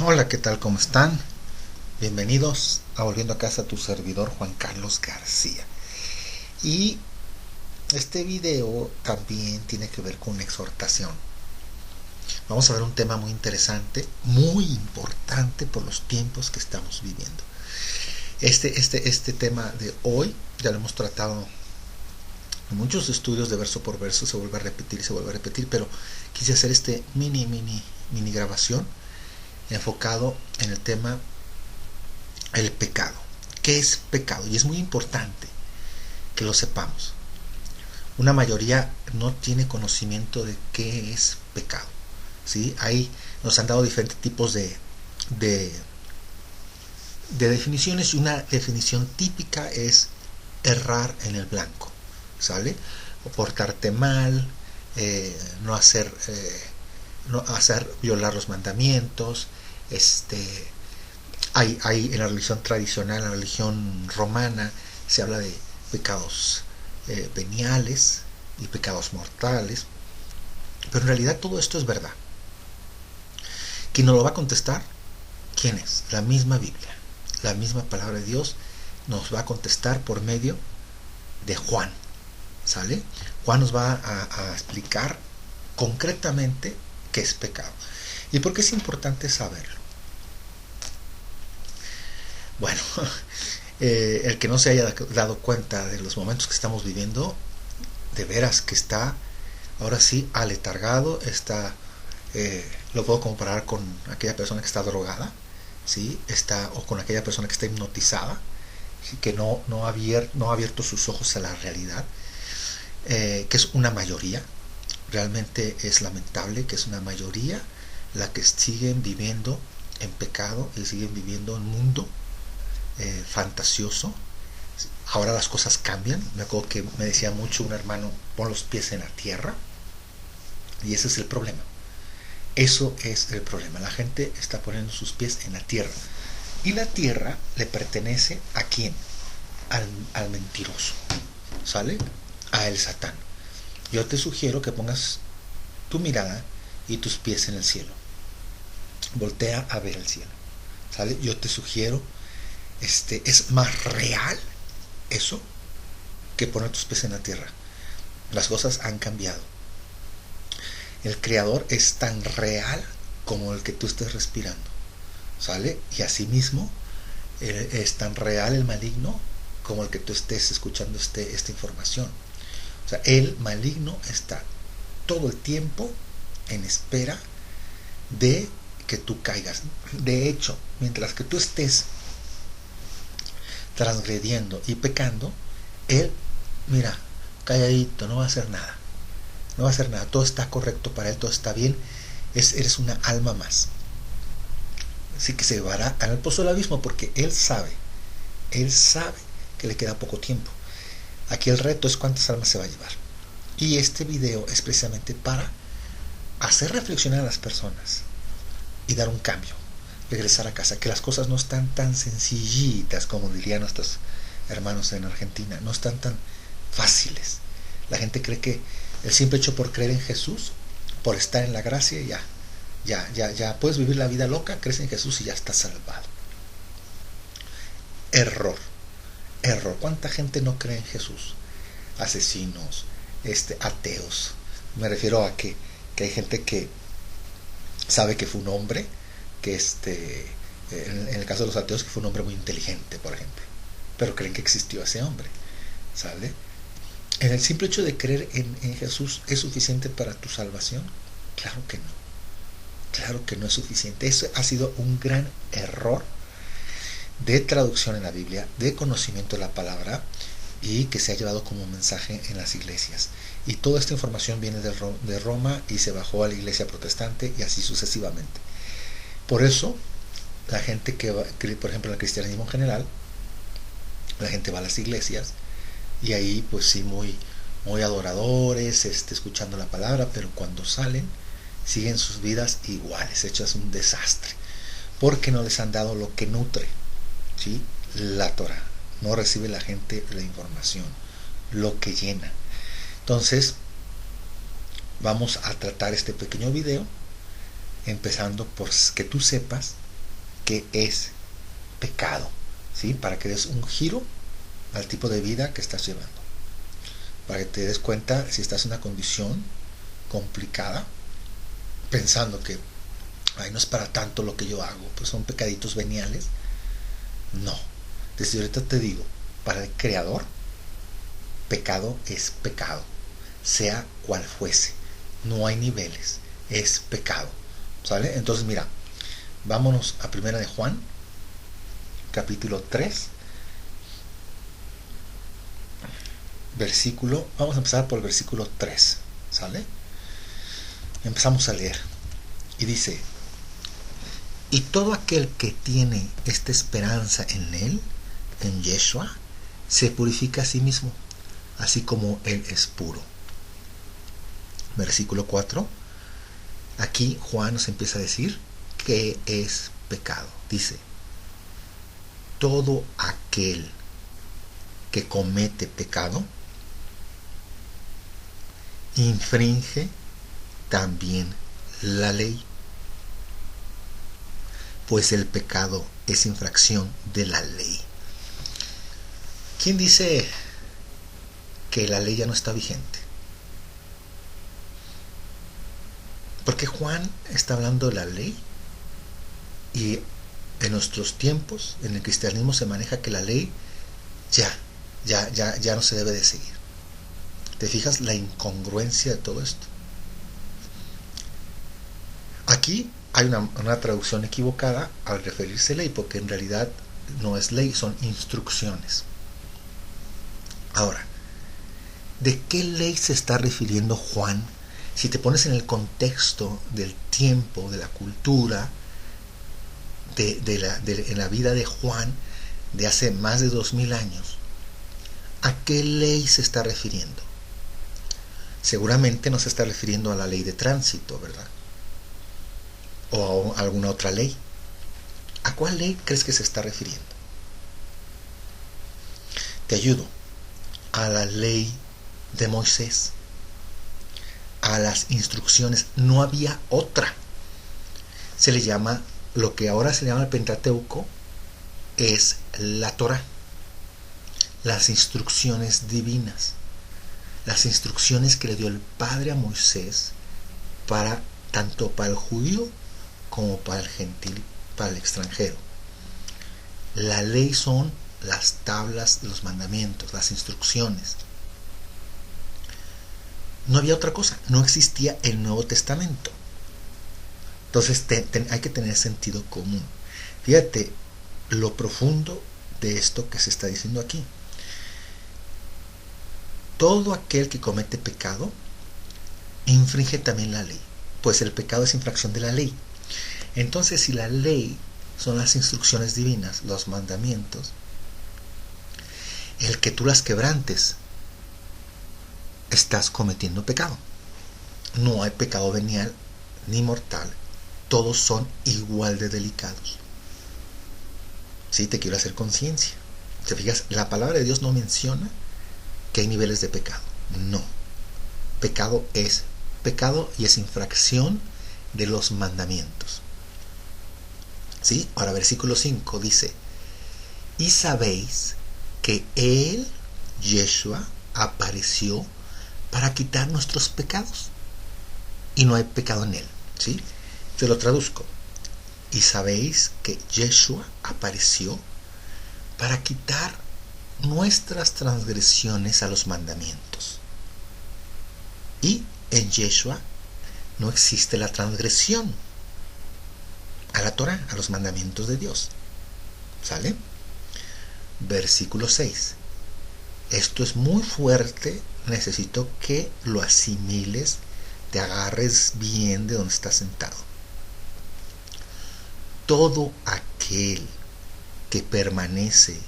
Hola, ¿qué tal? ¿Cómo están? Bienvenidos a Volviendo a Casa, tu servidor Juan Carlos García. Y este video también tiene que ver con una exhortación. Vamos a ver un tema muy interesante, muy importante por los tiempos que estamos viviendo. Este tema de hoy ya lo hemos tratado en muchos estudios de verso por verso, se vuelve a repetir y se vuelve a repetir, pero quise hacer este mini grabación enfocado en el tema el pecado. ¿Qué es pecado? Y es muy importante que lo sepamos. Una mayoría no tiene conocimiento de qué es pecado. ¿Sí? Ahí nos han dado diferentes tipos de, de definiciones y una definición típica es errar en el blanco. ¿Sale? O portarte mal, no hacer, violar los mandamientos, hay en la religión tradicional, en la religión romana, se habla de pecados veniales y pecados mortales, pero en realidad todo esto es verdad. ¿Quién nos lo va a contestar? ¿Quién es? La misma Biblia, la misma palabra de Dios nos va a contestar por medio de Juan. ¿Sale? Juan nos va a explicar concretamente qué es pecado. ¿Y por qué es importante saberlo? Bueno, el que no se haya dado cuenta de los momentos que estamos viviendo, de veras que está, ahora sí, aletargado, está, lo puedo comparar con aquella persona que está drogada, ¿sí? O con aquella persona que está hipnotizada, ¿sí? Que no ha abierto sus ojos a la realidad, que es una mayoría. Realmente es lamentable que es una mayoría la que siguen viviendo en pecado y siguen viviendo en un mundo fantasioso. Ahora las cosas cambian. Me acuerdo que me decía mucho un hermano: pon los pies en la tierra. Y ese es el problema. Eso es el problema. La gente está poniendo sus pies en la tierra. Y la tierra le pertenece ¿a quién? Al mentiroso. ¿Sale? A el Satán. Yo te sugiero que pongas tu mirada y tus pies en el cielo. Voltea a ver el cielo. ¿Sale? Yo te sugiero, es más real eso que poner tus pies en la tierra. Las cosas han cambiado. El creador es tan real como el que tú estés respirando. ¿Sale? Y asimismo es tan real el maligno como el que tú estés escuchando esta información. O sea, el maligno está todo el tiempo en espera de que tú caigas. De hecho, mientras que tú estés transgrediendo y pecando, él, mira, calladito, no va a hacer nada. No va a hacer nada, todo está correcto para él, todo está bien. Eres una alma más. Así que se llevará al pozo del abismo porque él sabe que le queda poco tiempo. Aquí el reto es cuántas almas se va a llevar. Y este video es precisamente para hacer reflexionar a las personas y dar un cambio, regresar a casa, que las cosas no están tan sencillitas como dirían nuestros hermanos en Argentina, no están tan fáciles. La gente cree que el simple hecho por creer en Jesús, por estar en la gracia, ya puedes vivir la vida loca, crees en Jesús y ya estás salvado. Error. ¿Cuánta gente no cree en Jesús? Asesinos, ateos. Me refiero a que hay gente que sabe que fue un hombre, que en el caso de los ateos, que fue un hombre muy inteligente, por ejemplo, pero creen que existió ese hombre, ¿sale? ¿En el simple hecho de creer en Jesús es suficiente para tu salvación? Claro que no. Claro que no es suficiente. Eso ha sido un gran error de traducción en la Biblia, de conocimiento de la palabra, y que se ha llevado como mensaje en las iglesias. Y toda esta información viene de Roma y se bajó a la iglesia protestante y así sucesivamente. Por eso, la gente que va, por ejemplo, en el cristianismo en general, la gente va a las iglesias y ahí pues sí, muy adoradores, escuchando la palabra, pero cuando salen siguen sus vidas iguales, hechas un desastre, porque no les han dado lo que nutre, ¿sí? La Torah. No recibe la gente la información, lo que llena. Entonces, vamos a tratar este pequeño video empezando por que tú sepas qué es pecado, ¿sí? Para que des un giro al tipo de vida que estás llevando, para que te des cuenta si estás en una condición complicada, pensando que ay, no es para tanto lo que yo hago, pues son pecaditos veniales. No, desde ahorita te digo, para el Creador, pecado es pecado, sea cual fuese, no hay niveles, es pecado, ¿sale? Entonces mira, vámonos a Primera de Juan, capítulo 3, versículo, vamos a empezar por el versículo 3, ¿sale? Empezamos a leer, y dice: y todo aquel que tiene esta esperanza en Él, en Yeshua, se purifica a sí mismo, así como Él es puro. Versículo 4. Aquí Juan nos empieza a decir qué es pecado. Dice: todo aquel que comete pecado infringe también la ley, pues el pecado es infracción de la ley. ¿Quién dice que la ley ya no está vigente? Porque Juan está hablando de la ley, y en nuestros tiempos, en el cristianismo, se maneja que la ley ya no se debe de seguir. ¿Te fijas la incongruencia de todo esto? Aquí hay una traducción equivocada al referirse a ley, porque en realidad no es ley, son instrucciones. Ahora, ¿de qué ley se está refiriendo Juan? Si te pones en el contexto del tiempo, de la cultura, en la vida de Juan de hace más de 2000 años, ¿a qué ley se está refiriendo? Seguramente no se está refiriendo a la ley de tránsito, ¿verdad? O a alguna otra ley. ¿A cuál ley crees que se está refiriendo? Te ayudo. A la ley de Moisés, a las instrucciones. No había otra. Se le llama, lo que ahora se llama el Pentateuco, es la Torá, las instrucciones divinas, las instrucciones que le dio el Padre a Moisés tanto para el judío como para el gentil, para el extranjero. La ley son las tablas de los mandamientos, las instrucciones. No había otra cosa, no existía el Nuevo Testamento. Entonces hay que tener sentido común. Fíjate lo profundo de esto que se está diciendo aquí. Todo aquel que comete pecado infringe también la ley, pues el pecado es infracción de la ley. Entonces, si la ley son las instrucciones divinas, los mandamientos, el que tú las quebrantes, estás cometiendo pecado. No hay pecado venial ni mortal, todos son igual de delicados. Sí, te quiero hacer conciencia. ¿Te fijas? La palabra de Dios no menciona que hay niveles de pecado. No. Pecado es pecado y es infracción de los mandamientos. ¿Sí? Ahora versículo 5 dice: y sabéis que Él, Yeshua, apareció para quitar nuestros pecados, y no hay pecado en Él. ¿Sí? Te lo traduzco. Y sabéis que Yeshua apareció para quitar nuestras transgresiones a los mandamientos. Y en Yeshua no existe la transgresión a la Torah, a los mandamientos de Dios. ¿Sale? Versículo 6. Esto es muy fuerte, necesito que lo asimiles, te agarres bien de donde estás sentado. Todo aquel que permanece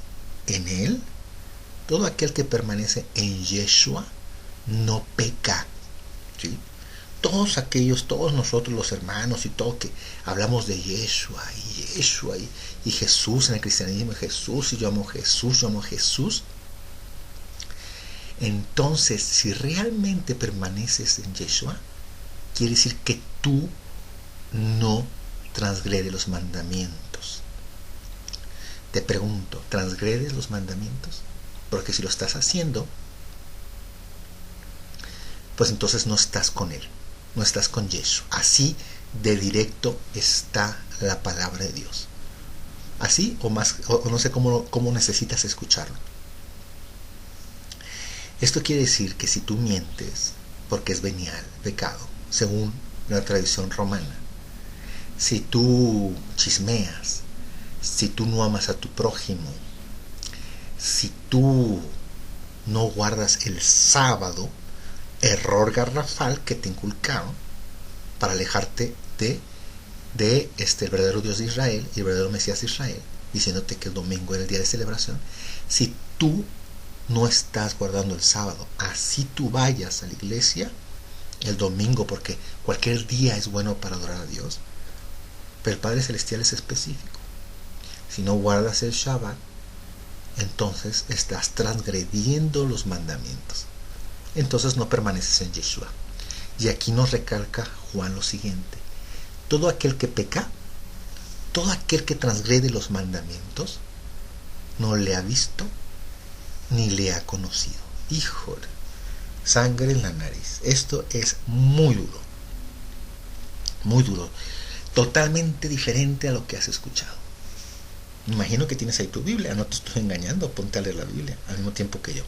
en Él, todo aquel que permanece en Yeshua, no peca. ¿Sí? Todos nosotros los hermanos y todo que hablamos de Yeshua y Jesús en el cristianismo, Jesús, y yo amo Jesús. Entonces, si realmente permaneces en Yeshua, quiere decir que tú no transgrede los mandamientos. Te pregunto, ¿transgredes los mandamientos? Porque si lo estás haciendo, pues entonces no estás con Él, no estás con Yeshua. Así de directo está la palabra de Dios. Así o más, o no sé cómo necesitas escucharlo. Esto quiere decir que si tú mientes, porque es venial, pecado, según la tradición romana, si tú chismeas, si tú no amas a tu prójimo, si tú no guardas el sábado, error garrafal que te inculcaron para alejarte de el verdadero Dios de Israel y el verdadero Mesías de Israel, diciéndote que el domingo era el día de celebración. Si tú no estás guardando el sábado, así tú vayas a la iglesia el domingo, porque cualquier día es bueno para adorar a Dios, pero el Padre Celestial es específico. Si no guardas el Shabbat, entonces estás transgrediendo los mandamientos, entonces no permaneces en Yeshua. Y aquí nos recalca Juan lo siguiente: todo aquel que peca, todo aquel que transgrede los mandamientos, no le ha visto ni le ha conocido. Híjole, sangre en la nariz. Esto es muy duro, muy duro, totalmente diferente a lo que has escuchado. Me imagino que tienes ahí tu Biblia, no te estoy engañando, ponte a leer la Biblia al mismo tiempo que yo.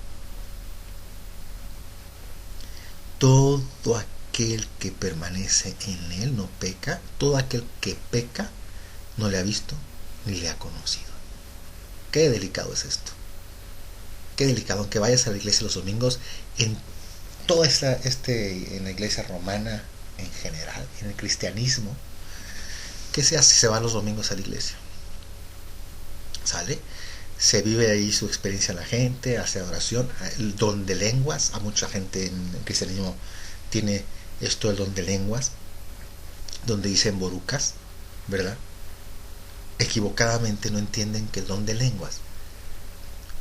Todo aquel que permanece en Él no peca, todo aquel que peca no le ha visto ni le ha conocido. Qué delicado es esto. Qué delicado, aunque vayas a la iglesia los domingos, en toda en la iglesia romana en general, en el cristianismo, ¿qué se hace? Se va los domingos a la iglesia. ¿Sale? Se vive ahí su experiencia la gente, hace adoración, el don de lenguas. A mucha gente en el cristianismo tiene esto, el don de lenguas, donde dicen borucas, ¿verdad? Equivocadamente no entienden que el don de lenguas,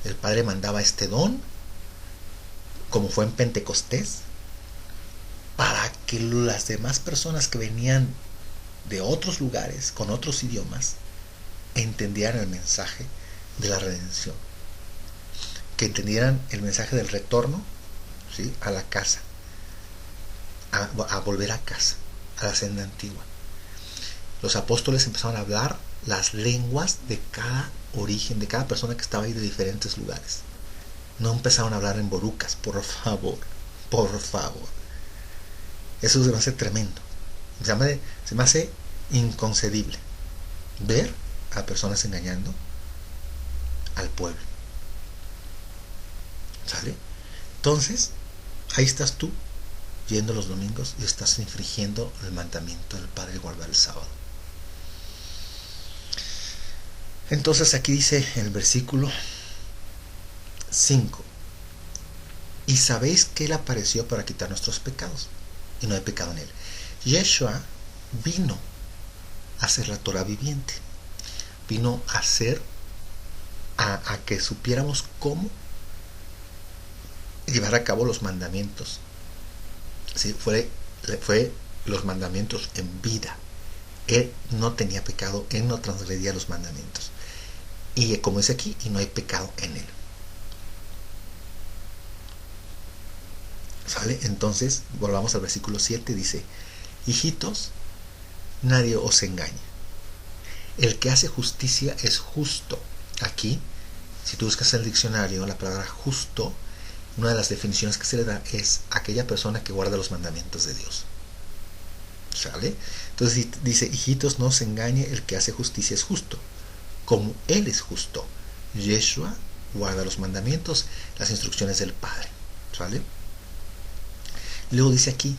el Padre mandaba este don, como fue en Pentecostés, para que las demás personas que venían de otros lugares, con otros idiomas, entendieran el mensaje de la redención, que entendieran el mensaje del retorno, ¿sí?, a la casa, a volver a casa, a la senda antigua. Los apóstoles empezaron a hablar las lenguas de cada origen, de cada persona que estaba ahí de diferentes lugares. No empezaron a hablar en borucas, por favor, por favor. Eso se me hace tremendo. Se me hace inconcebible ver a personas engañando al pueblo. ¿Sale? Entonces, ahí estás tú, yendo los domingos y estás infringiendo el mandamiento del Padre de guardar el sábado. Entonces aquí dice en el versículo 5: y sabéis que Él apareció para quitar nuestros pecados, y no hay pecado en Él. Yeshua vino a hacer la Torah viviente, vino a hacer a que supiéramos cómo llevar a cabo los mandamientos. ¿Sí? Fue los mandamientos en vida. Él no tenía pecado, Él no transgredía los mandamientos. Y como dice aquí, y no hay pecado en Él. ¿Sale? Entonces, volvamos al versículo 7, dice: hijitos, nadie os engaña. El que hace justicia es justo. Aquí, si tú buscas en el diccionario la palabra justo, una de las definiciones que se le da es aquella persona que guarda los mandamientos de Dios. ¿Sale? Entonces dice: hijitos, no os engañe, el que hace justicia es justo, como Él es justo. Yeshua guarda los mandamientos, las instrucciones del Padre. ¿Sale? Luego dice aquí,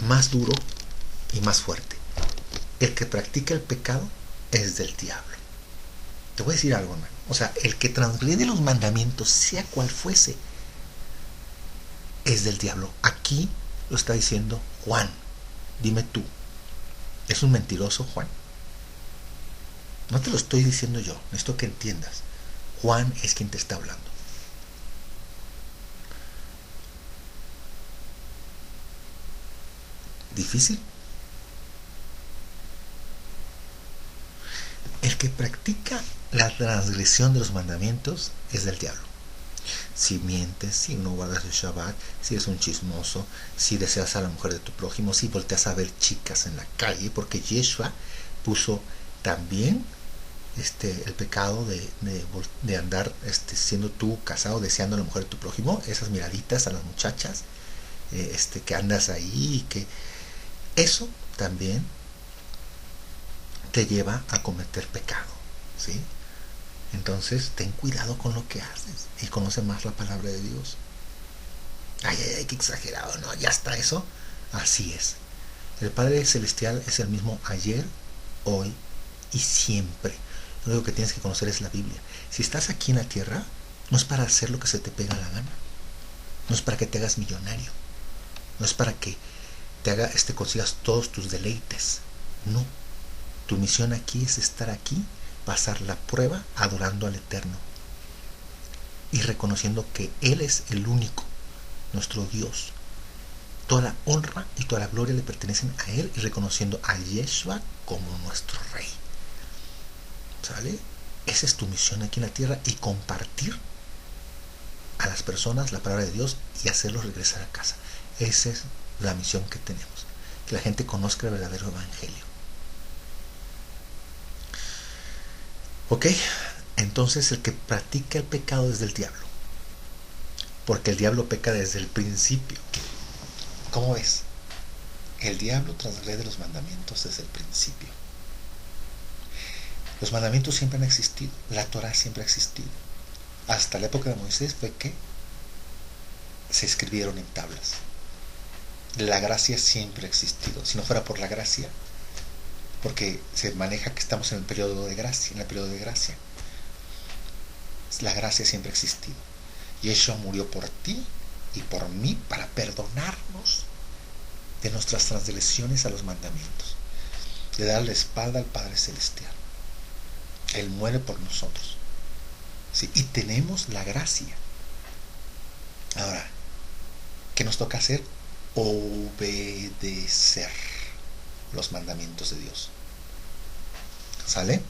más duro y más fuerte: el que practica el pecado es del diablo. Te voy a decir algo, hermano. O sea, el que transgrede los mandamientos, sea cual fuese, es del diablo. Aquí lo está diciendo Juan. Dime tú, ¿es un mentiroso Juan? No te lo estoy diciendo yo, necesito que entiendas. Juan es quien te está hablando. ¿Difícil? El que practica la transgresión de los mandamientos es del diablo. Si mientes, si no guardas el Shabbat, si eres un chismoso, si deseas a la mujer de tu prójimo, si volteas a ver chicas en la calle, porque Yeshua puso también el pecado de andar siendo tú casado deseando a la mujer de tu prójimo, esas miraditas a las muchachas, que andas ahí, y que eso también te lleva a cometer pecado, ¿sí? Entonces ten cuidado con lo que haces y conoce más la palabra de Dios. Ay, qué exagerado, no, ya está eso. Así es. El Padre Celestial es el mismo ayer, hoy y siempre. Lo único que tienes que conocer es la Biblia. Si estás aquí en la tierra, no es para hacer lo que se te pega la gana. No es para que te hagas millonario. No es para que consigas todos tus deleites. No. Tu misión aquí es estar aquí, pasar la prueba adorando al Eterno y reconociendo que Él es el único, nuestro Dios. Toda la honra y toda la gloria le pertenecen a Él, y reconociendo a Yeshua como nuestro Rey. ¿Sale? Esa es tu misión aquí en la tierra, y compartir a las personas la palabra de Dios y hacerlos regresar a casa. Esa es la misión que tenemos, que la gente conozca el verdadero evangelio. Ok, entonces el que practica el pecado es del diablo, porque el diablo peca desde el principio. ¿Cómo ves? El diablo transgrede los mandamientos desde el principio. Los mandamientos siempre han existido, la Torah siempre ha existido. Hasta la época de Moisés fue que se escribieron en tablas. La gracia siempre ha existido. Si no fuera por la gracia, porque se maneja que estamos en el periodo de gracia, la gracia siempre ha existido. Yeshua murió por ti y por mí para perdonarnos de nuestras transgresiones a los mandamientos, de dar la espalda al Padre Celestial. Él muere por nosotros, ¿sí? Y tenemos la gracia. Ahora, ¿qué nos toca hacer? Obedecer los mandamientos de Dios. ¿Sale?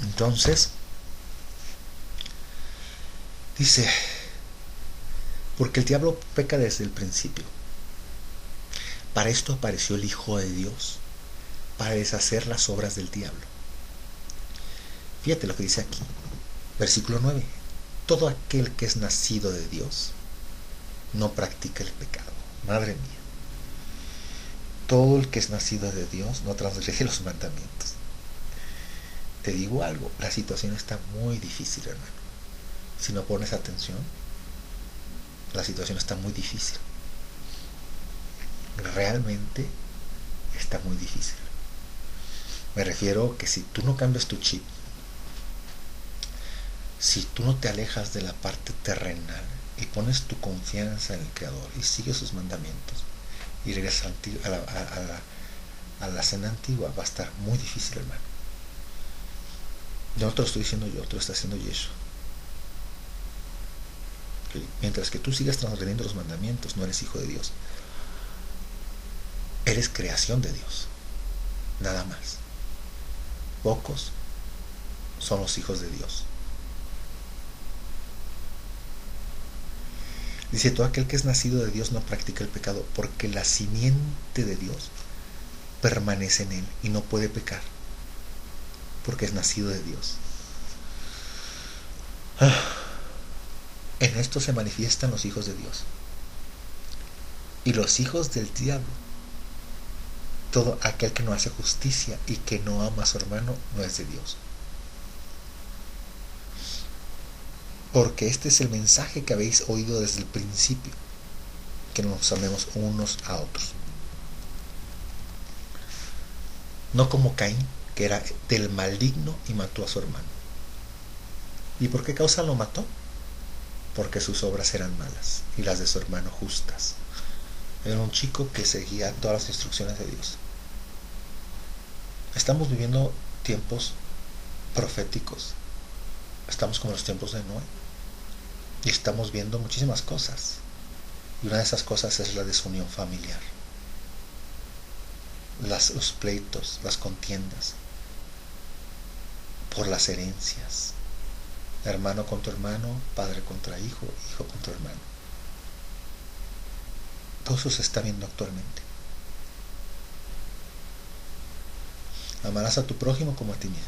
Entonces dice, porque el diablo peca desde el principio. Para esto apareció el Hijo de Dios, para deshacer las obras del diablo. Fíjate lo que dice aquí, versículo 9. Todo aquel que es nacido de Dios no practica el pecado. Madre mía. Todo el que es nacido de Dios no transgrede los mandamientos. Te digo algo, la situación está muy difícil, hermano. Si no pones atención, la situación está muy difícil. Realmente está muy difícil. Me refiero que si tú no cambias tu chip, si tú no te alejas de la parte terrenal y pones tu confianza en el Creador y sigues sus mandamientos y regresas a la cena antigua, va a estar muy difícil, hermano. No te lo estoy diciendo yo, te lo está haciendo Yeshua. Mientras que tú sigas transgrediendo los mandamientos, no eres hijo de Dios. Eres creación de Dios, nada más. Pocos son los hijos de Dios. Dice, todo aquel que es nacido de Dios no practica el pecado, porque la simiente de Dios permanece en él y no puede pecar, porque es nacido de Dios. En esto se manifiestan los hijos de Dios y los hijos del diablo. Todo aquel que no hace justicia y que no ama a su hermano no es de Dios. Porque este es el mensaje que habéis oído desde el principio, que nos amemos unos a otros. No como Caín, que era del maligno y mató a su hermano. ¿Y por qué causa lo mató? Porque sus obras eran malas y las de su hermano justas. Era un chico que seguía todas las instrucciones de Dios. Estamos viviendo tiempos proféticos. Estamos como los tiempos de Noé. Y estamos viendo muchísimas cosas. Y una de esas cosas es la desunión familiar. Los pleitos, las contiendas. por las herencias. Hermano contra hermano, padre contra hijo, hijo contra hermano. Todo eso se está viendo actualmente. Amarás a tu prójimo como a ti mismo.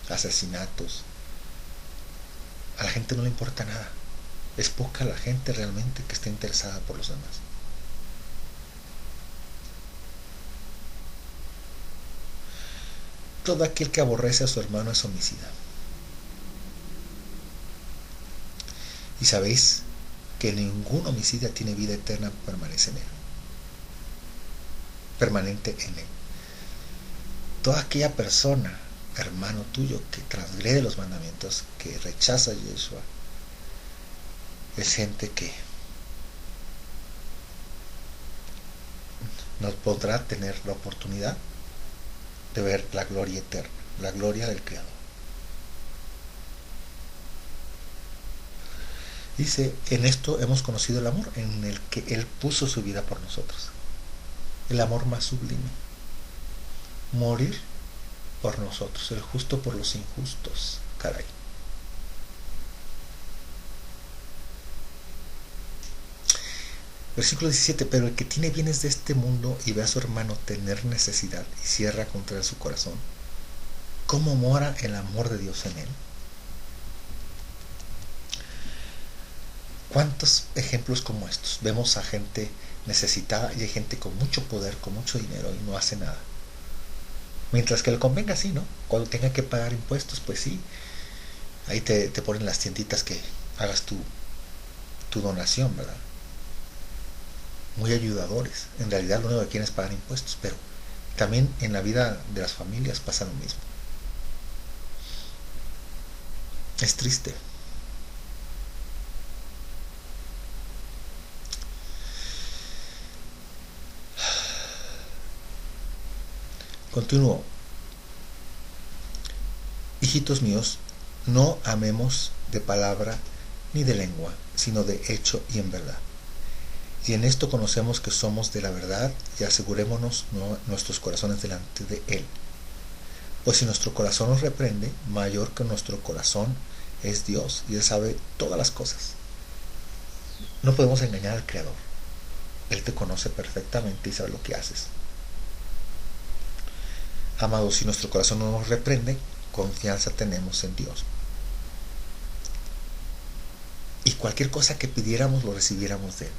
Asesinatos. A la gente no le importa nada. Es poca la gente realmente que está interesada por los demás. Todo aquel que aborrece a su hermano es homicida. Y sabéis que ningún homicida tiene vida eterna, permanente en él. Toda aquella persona, hermano tuyo, que transgrede los mandamientos, que rechaza a Yeshua, es gente que no podrá tener la oportunidad de ver la gloria eterna, la gloria del Creador. Dice, en esto hemos conocido el amor, en el que Él puso su vida por nosotros. El amor más sublime. Morir por nosotros, el justo por los injustos. Caray. Versículo 17, pero el que tiene bienes de este mundo y ve a su hermano tener necesidad y cierra contra él su corazón, ¿cómo mora el amor de Dios en él? ¿Cuántos ejemplos como estos? Vemos a gente necesitada y hay gente con mucho poder, con mucho dinero y no hace nada. Mientras que le convenga, sí, ¿no? Cuando tenga que pagar impuestos, pues sí. Ahí te ponen las tienditas que hagas tu donación, ¿verdad? Muy ayudadores. En realidad lo único que quieren es pagar impuestos, pero también en la vida de las familias pasa lo mismo. Es triste. Continúo. Hijitos míos, no amemos de palabra ni de lengua, sino de hecho y en verdad. Y en esto conocemos que somos de la verdad y asegurémonos nuestros corazones delante de Él. Pues si nuestro corazón nos reprende, mayor que nuestro corazón es Dios, y Él sabe todas las cosas. No podemos engañar al Creador. Él te conoce perfectamente y sabe lo que haces. Amados, si nuestro corazón no nos reprende, confianza tenemos en Dios. Y cualquier cosa que pidiéramos, lo recibiéramos de Él.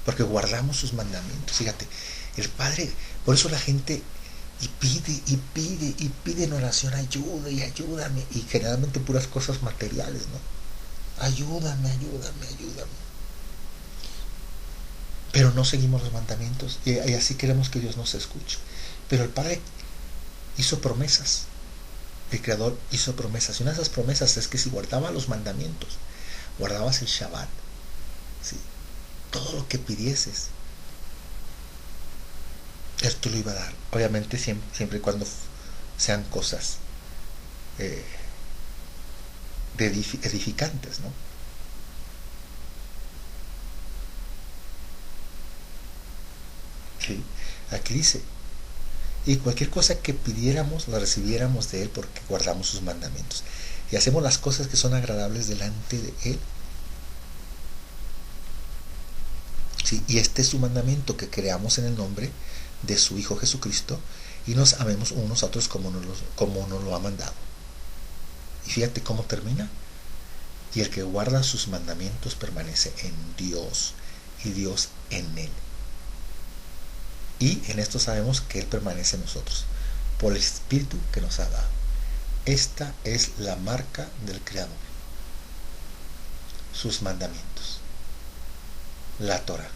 Porque guardamos sus mandamientos. Fíjate, el Padre, por eso la gente pide en oración, ayuda y ayúdame. Y generalmente puras cosas materiales, ¿no? Ayúdame. Pero no seguimos los mandamientos y así queremos que Dios nos escuche. Pero el Padre hizo promesas. El Creador hizo promesas. Y una de esas promesas es que si guardabas los mandamientos, guardabas el Shabbat, ¿sí?, todo lo que pidieses, Él te lo iba a dar. Obviamente siempre y cuando sean cosas edificantes, ¿no? Sí. Aquí dice, y cualquier cosa que pidiéramos la recibiéramos de Él porque guardamos sus mandamientos y hacemos las cosas que son agradables delante de Él. Sí, y este es su mandamiento, que creamos en el nombre de su Hijo Jesucristo y nos amemos unos a otros como nos lo ha mandado. Y fíjate cómo termina. Y el que guarda sus mandamientos permanece en Dios y Dios en él. Y en esto sabemos que Él permanece en nosotros por el Espíritu que nos ha dado. Esta es la marca del Creador. Sus mandamientos. La Torah.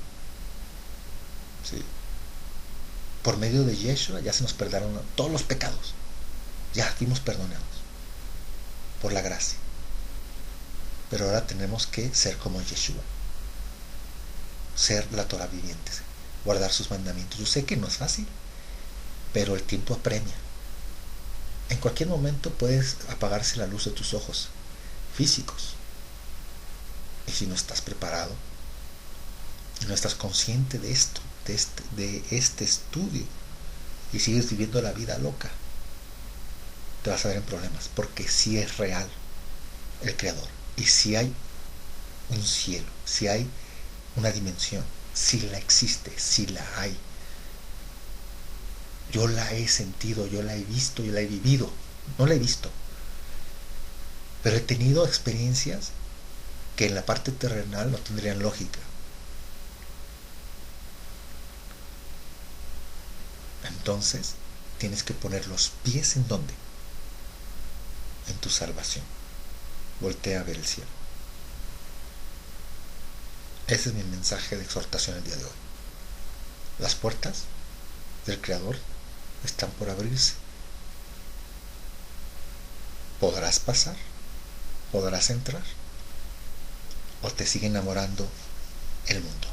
¿Sí? Por medio de Yeshua ya se nos perdonaron todos los pecados. Ya fuimos perdonados por la gracia. Pero ahora tenemos que ser como Yeshua. Ser la Torah viviente. Guardar sus mandamientos. Yo sé que no es fácil, pero el tiempo apremia. En cualquier momento puedes apagarse la luz de tus ojos físicos. Y si no estás preparado, no estás consciente de esto, de este estudio, y sigues viviendo la vida loca, te vas a ver en problemas, porque si es real el creador, y si hay un cielo, si hay una dimensión, si la existe, si la hay. Yo la he sentido, yo la he visto, yo la he vivido. No la he visto, pero he tenido experiencias que en la parte terrenal no tendrían lógica. Entonces tienes que poner los pies en donde, en tu salvación. Voltea a ver el cielo. Ese es mi mensaje de exhortación el día de hoy. Las puertas del Creador están por abrirse. ¿Podrás pasar? ¿Podrás entrar? ¿O te sigue enamorando el mundo?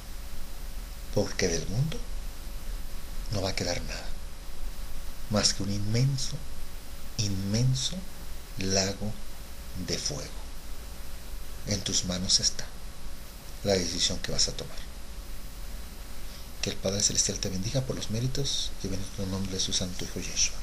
Porque del mundo no va a quedar nada más que un inmenso, inmenso lago de fuego. En tus manos está la decisión que vas a tomar. Que el Padre Celestial te bendiga por los méritos y bendito el nombre de su Santo Hijo Yeshua.